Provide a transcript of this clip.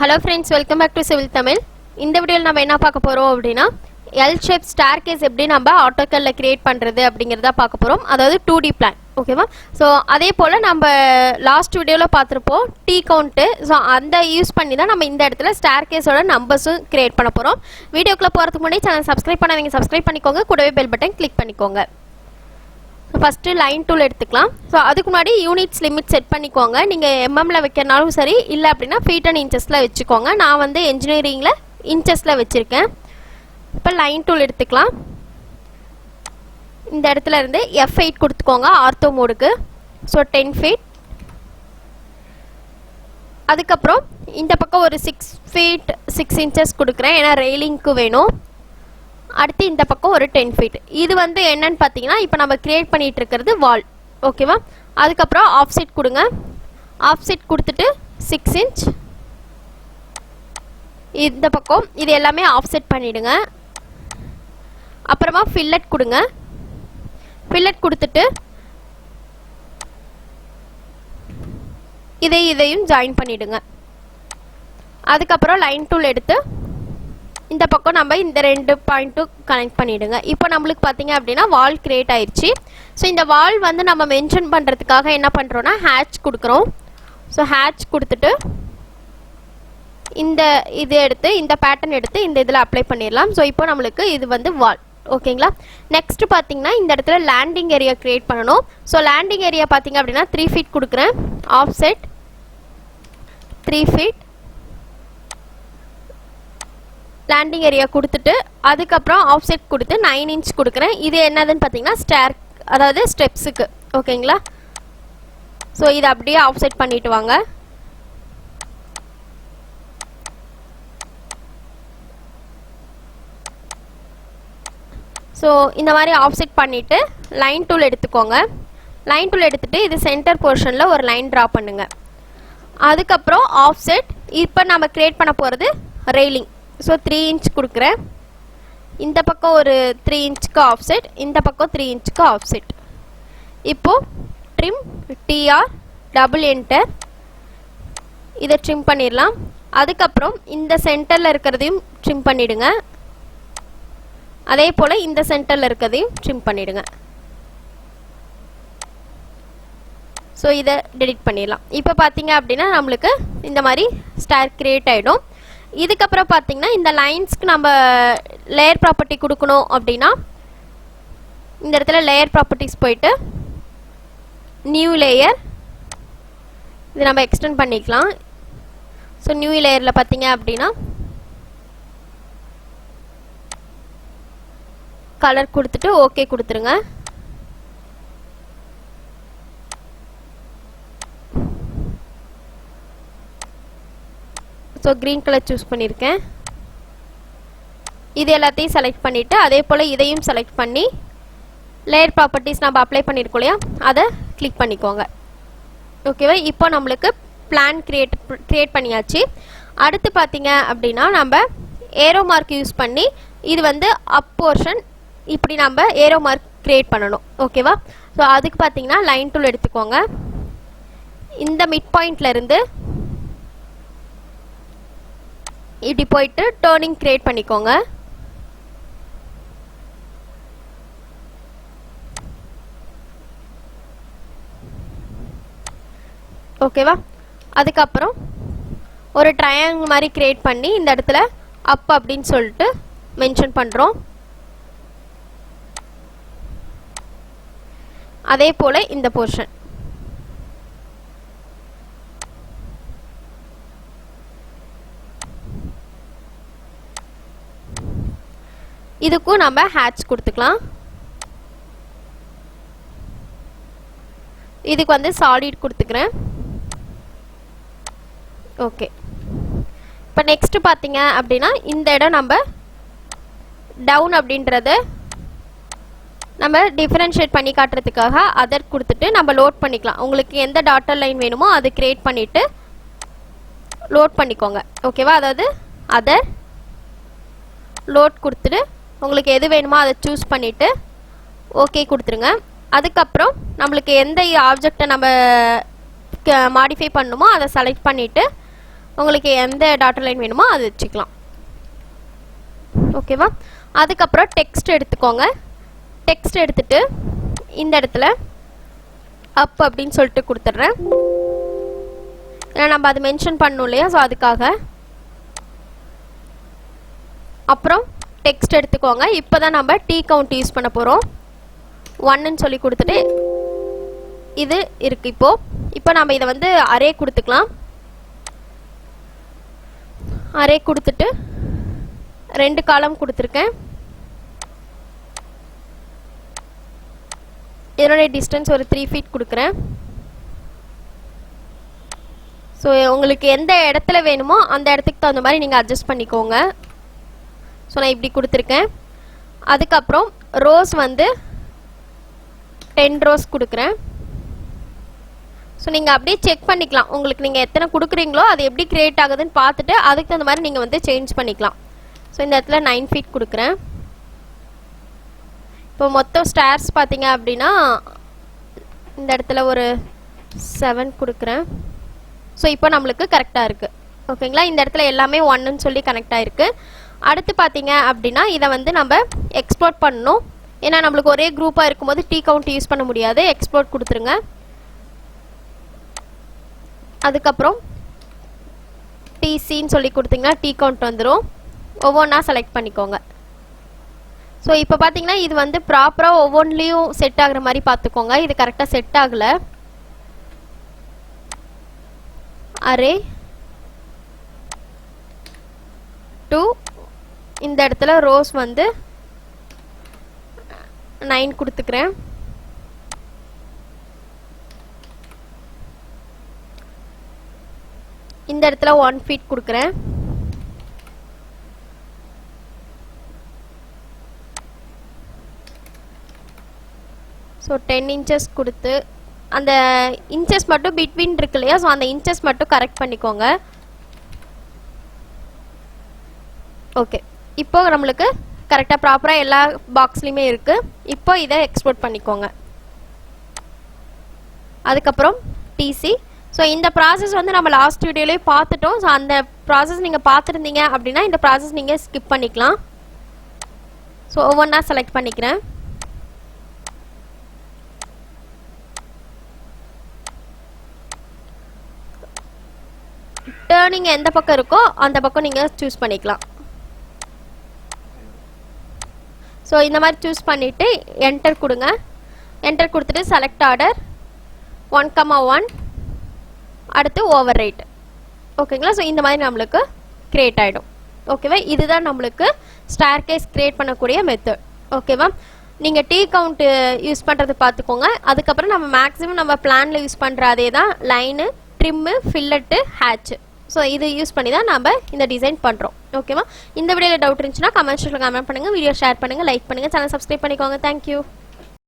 Hello friends, welcome back to Civil Tamil. இந்த வீடியோல நம்ம என்ன பார்க்க போறோம் அப்படினா L shape staircase எப்படி நம்ம AutoCad ல கிரியேட் பண்றது அப்படிங்கறத பார்க்க போறோம். அதாவது 2D plan. ஓகேவா? சோ அதே போல நம்ம லாஸ்ட் வீடியோல பார்த்திருப்போம் T count. சோ அந்த யூஸ் பண்ணி தான் நம்ம இந்த இடத்துல staircase ஓட நம்பர்ஸும் கிரியேட் பண்ண போறோம். வீடியோக்குள்ள போறதுக்கு முன்னாடி சேனல் சப்ஸ்கிரைப் பண்ணாதீங்க, சப்ஸ்கிரைப் பண்ணிக்கோங்க. கூடவே பெல் பட்டன் கிளிக் பண்ணிக்கோங்க. First line tool எடுத்துக்கலாம். சோ அதுக்கு முன்னாடி யூனிட்ஸ் லிமிட் செட் பண்ணிக்கோங்க. நீங்க mm ல வைக்கனாலும் சரி, இல்ல அப்படினா feet and inches ல வெச்சுக்கோங்க. நான் வந்து engineering ல inches ல வெச்சிருக்கேன். இப்போ லைன் டூல் எடுத்துக்கலாம். இந்த இடத்துல இருந்து F8 கொடுத்துக்கோங்க ஆர்த்தோ மோடுக்கு. So 10 feet. அதுக்கு அப்புறம் இந்த பக்கம் ஒரு 6 feet 6 inches கொடுக்கிறேன். ஏனா ரெயிலிங்க்கு வேணும். அடுத்து இந்த பக்கம் ஒரு 10 feet. இது வந்து என்னன்னு பாத்தீங்கன்னா இப்போ நம்ம கிரியேட் பண்ணிட்டு இருக்குது வால். ஓகேவா? அதுக்கு அப்புறம் ஆஃப்செட் கொடுங்க. ஆஃப்செட் கொடுத்துட்டு 6 inch. இந்த பக்கம் இது எல்லாமே ஆஃப்செட் பண்ணிடுங்க. அப்புறமா ஃபில்லட் கொடுங்க. ஃபில்லட் கொடுத்துட்டு இதையும் ஜாயின் பண்ணிடுங்க. அதுக்கு அப்புறம் லைன் டூல் எடுத்து இந்த பக்கம் நம்ம இந்த ரெண்டு பாயிண்ட்டும் கனெக்ட் பண்ணிடுங்க. இப்போ நமக்கு பாத்தீங்க அப்படினா வால் கிரியேட் ஆயிருச்சு. சோ இந்த வால் வந்து நம்ம மென்ஷன் பண்றதுக்காக என்ன பண்றோம்னா ஹேட்ச் கொடுக்கிறோம். சோ ஹேட்ச் கொடுத்துட்டு இது எடுத்து இந்த பேட்டர்ன் எடுத்து இந்த இதுல அப்ளை பண்ணிரலாம். சோ இப்போ நமக்கு இது வந்து வால். ஓகேங்களா? நெக்ஸ்ட் பாத்தீங்கன்னா இந்த இடத்துல லேண்டிங் ஏரியா கிரியேட் பண்ணனும். சோ லேண்டிங் ஏரியா பாத்தீங்க அப்படினா 3 feet கொடுக்கிறேன். Offset 3 feet. லேண்டிங் ஏரியா கொடுத்துட்டு அதுக்கு அப்புறம் ஆஃப்செட் கொடுத்து 9 inch கொடுக்கிறேன். இது என்னதுன்னு பாத்தீங்கன்னா ஸ்டேர், அதாவது ஸ்டெப்ஸ்க்கு. ஓகேங்களா? சோ இத அப்படியே ஆஃப்செட் பண்ணிட்டு வாங்க. சோ இந்த மாதிரி ஆஃப்செட் பண்ணிட்டு லைன் டூல் எடுத்துக்கோங்க. லைன் டூல் எடுத்துட்டு இது சென்டர் போர்ஷன்ல ஒரு லைன் டிரா பண்ணுங்க. அதுக்கு அப்புறம் ஆஃப்செட். இப்போ நாம கிரியேட் பண்ண போறது ரெயிலிங். சோ 3 inch கொடுக்கிறேன். இந்த பக்கம் ஒரு 3 inchக்கு ஆஃப்செட், இந்த பக்கம் 3 inchக்கு ஆஃப்செட். இப்போ trim tr டபுள் என்டர். இத ட்ரிம் பண்ணிரலாம். அதுக்கு அப்புறம் இந்த சென்டர்ல இருக்குறதையும் ட்ரிம் பண்ணிடுங்க. அதே போல இந்த சென்டர்ல இருக்குறதையும் ட்ரிம் பண்ணிடுங்க. சோ இத டெலீட் பண்ணிரலாம். இப்போ பாத்தீங்க அப்படினா நமக்கு இந்த மாதிரி ஸ்டார் கிரியேட் ஆயிடும். இதுக்கு அப்புறம் பாத்தீங்கன்னா இந்த லைன்ஸ்க்கு நம்ம லேயர் ப்ராப்பர்ட்டி கொடுக்கணும் அப்படினா இந்த இடத்துல லேயர் ப்ராப்பர்ட்டிஸ் போயிட்டு நியூ லேயர் இது நம்ம எக்ஸ்டெண்ட் பண்ணிக்கலாம். சோ நியூ லேயர்ல பாத்தீங்க அப்படினா கலர் கொடுத்துட்டு ஓகே கொடுத்துருங்க. சோ கிரீன் கலர் சூஸ் பண்ணிருக்கேன். இது எல்லாத்தையும் செலக்ட் பண்ணிட்டு அதே போல இதையும் செலக்ட் பண்ணி லேயர் ப்ராப்பர்ட்டிஸ் நம்ம அப்ளை பண்ணிருக்கோம் இல்லையா, அதை கிளிக் பண்ணிக்கோங்க. ஓகேவா? இப்போ நமக்கு பிளான் கிரியேட் பண்ணியாச்சு. அடுத்து பாத்தீங்க அப்படினா நம்ம ஏரோ மார்க் யூஸ் பண்ணி இது வந்து அப் போர்ஷன் இப்படி நம்ம ஏரோ மார்க் கிரியேட் பண்ணனும். ஓகேவா? சோ அதுக்கு பாத்தீங்கன்னா லைன் டூல் எடுத்துக்கோங்க. இந்த மிட் பாயிண்ட்ல இருந்து இப்படி போயிட்டு டர்னிங் கிரியேட் பண்ணிக்கோங்க. ஓகேவா? அதுக்கு அப்புறம் ஒரு ட்ரையாங்கிள் மாதிரி கிரியேட் பண்ணி இந்த இடத்துல அப் அப்படினு சொல்லிட்டு மென்ஷன் பண்றோம். அதே போல இந்த போர்ஷன் இதுக்கு நம்ம ஹேட்ச் கொடுத்துக்கலாம். இதுக்கு வந்து சாலிட் கொடுத்துக்கிறேன். ஓகே. இப்போ நெக்ஸ்ட் பாத்தீங்க அப்படினா இந்த இடம் நம்ம டவுன் அப்படின்றது நம்ம டிஃபரன்ஷியேட் பண்ணி காட்டுறதுக்காக அதர் கொடுத்துட்டு நம்ம லோட் பண்ணிக்கலாம். உங்களுக்கு எந்த டாட்டர் லைன் வேணுமோ அது கிரியேட் பண்ணிட்டு லோட் பண்ணிக்கோங்க. ஓகேவா? அதாவது அதர் லோட் கொடுத்துட்டு உங்களுக்கு எது வேணுமோ அதை சூஸ் பண்ணிட்டு ஓகே கொடுத்துருங்க. அதுக்கு அப்புறம் நமக்கு எந்த ஆப்ஜெக்ட்டை நம்ம மாடிஃபை பண்ணணுமோ அதை செலக்ட் பண்ணிட்டு உங்களுக்கு எந்த டாட்டர் லைன் வேணுமோ அது வச்சுக்கலாம். ஓகேவா? அதுக்கப்புறம் டெக்ஸ்ட் எடுத்துக்கோங்க. டெக்ஸ்ட் எடுத்துட்டு இந்த இடத்துல அப் அப்படின்னு சொல்லிட்டு கொடுத்துட்றேன். ஏன்னா நம்ம அது மென்ஷன் பண்ணணும் இல்லையா, ஸோ அதுக்காக. அப்புறம் டெக்ஸ்ட் எடுத்துக்கோங்க. இப்போ தான் நம்ம டி கவுண்ட் யூஸ் பண்ண போகிறோம். 1ன்னு சொல்லி கொடுத்துட்டு இது இருக்குது. இப்போ நம்ம இதை வந்து அரே கொடுத்துக்கலாம். அரே கொடுத்துட்டு 2 காலம் கொடுத்துருக்கேன். இதனுடைய டிஸ்டன்ஸ் ஒரு 3 feet கொடுக்குறேன். ஸோ உங்களுக்கு எந்த இடத்துல வேணுமோ அந்த இடத்துக்கு தகுந்த மாதிரி நீங்கள் அட்ஜஸ்ட் பண்ணிக்கோங்க. ஸோ நான் இப்படி கொடுத்துருக்கேன். அதுக்கப்புறம் ரோஸ் வந்து 10 rows கொடுக்குறேன். ஸோ நீங்கள் அப்படியே செக் பண்ணிக்கலாம். உங்களுக்கு நீங்கள் எத்தனை கொடுக்குறீங்களோ அது எப்படி கிரியேட் ஆகுதுன்னு பார்த்துட்டு அதுக்கு தகுந்த மாதிரி நீங்கள் வந்து சேஞ்ச் பண்ணிக்கலாம். ஸோ இந்த இடத்துல 9 feet கொடுக்குறேன். இப்போ மொத்தம் ஸ்டார்ஸ் பார்த்தீங்க அப்படின்னா இந்த இடத்துல ஒரு 7 கொடுக்குறேன். ஸோ இப்போ நம்மளுக்கு கரெக்டாக இருக்குது. ஓகேங்களா? இந்த இடத்துல எல்லாமே 1ன்னு சொல்லி கனெக்ட் ஆகிருக்கு. அடுத்து பார்த்தீங்க அப்படின்னா இதை வந்து நம்ம எக்ஸ்போர்ட் பண்ணணும். ஏன்னா நம்மளுக்கு ஒரே குரூப்பாக இருக்கும்போது டி கவுண்ட் யூஸ் பண்ண முடியாது. எக்ஸ்போர்ட் கொடுத்துருங்க. அதுக்கப்புறம் டிசின்னு சொல்லி கொடுத்தீங்கன்னா டி கவுண்ட் வந்துடும். ஒவ்வொன்றா செலக்ட் பண்ணிக்கோங்க. ஸோ இப்போ பார்த்தீங்கன்னா இது வந்து ப்ராப்பராக ஒவ்வொன்றிலையும் செட் ஆகுற மாதிரி பார்த்துக்கோங்க. இது கரெக்டாக செட் ஆகலை. அரே 2 இந்த இடத்துல ரோஸ் வந்து 9 கொடுத்துக்கிறேன். இந்த இடத்துல 1 feet கொடுக்குறேன். ஸோ 10 inches கொடுத்து அந்த இன்ச்சஸ் மட்டும் பிட்வீன் இருக்கு இல்லையா, ஸோ அந்த இன்ச்சஸ் மட்டும் கரெக்ட் பண்ணிக்கோங்க. ஓகே, இப்போ நம்மளுக்கு கரெக்டாக ப்ராப்பராக எல்லா பாக்ஸ்லையுமே இருக்குது. இப்போ இதை எக்ஸ்போர்ட் பண்ணிக்கோங்க. அதுக்கப்புறம் டிசி. ஸோ இந்த ப்ராசஸ் வந்து நம்ம லாஸ்ட் வீடியோலேயே பார்த்துட்டோம். ஸோ அந்த ப்ராசஸ் நீங்கள் பார்த்துருந்தீங்க அப்படின்னா இந்த ப்ராசஸ் நீங்கள் ஸ்கிப் பண்ணிக்கலாம். ஸோ ஒவ்வொன்றா செலக்ட் பண்ணிக்கிறேன். டர்னிங் எந்த பக்கம் இருக்கோ அந்த பக்கம் நீங்கள் சூஸ் பண்ணிக்கலாம். ஸோ இந்த மாதிரி சூஸ் பண்ணிவிட்டு என்டர் கொடுங்க. என்டர் கொடுத்துட்டு செலக்ட் ஆர்டர் 1,1 அடுத்து ஓவர் ரைட். ஓகேங்களா? ஸோ இந்த மாதிரி நம்மளுக்கு கிரியேட் ஆகிடும். ஓகேவா? இதுதான் நம்மளுக்கு ஸ்டார் கேஸ் கிரியேட் பண்ணக்கூடிய மெத்தட். ஓகேவா? நீங்கள் டி கவுண்ட் யூஸ் பண்ணுறது பார்த்துக்கோங்க. அதுக்கப்புறம் நம்ம மேக்ஸிமம் நம்ம பிளானில் யூஸ் பண்ணுற அதே தான் line, trim, fillet, hatch. So இது யூஸ் பண்ணி தான் நம்ம இந்த டிசைன் பண்ணுறோம். ஓகேவா? இந்த வீடியோவில் டவுட் இருந்துச்சுன்னா கமெண்ட் செக்ஷனில் கமெண்ட் பண்ணுங்கள், வீடியோ ஷேர் பண்ணுங்கள், லைக் பண்ணுங்கள், சேனல் சப்ஸ்கிரைப் பண்ணிக்கோங்க. தேங்க்யூ.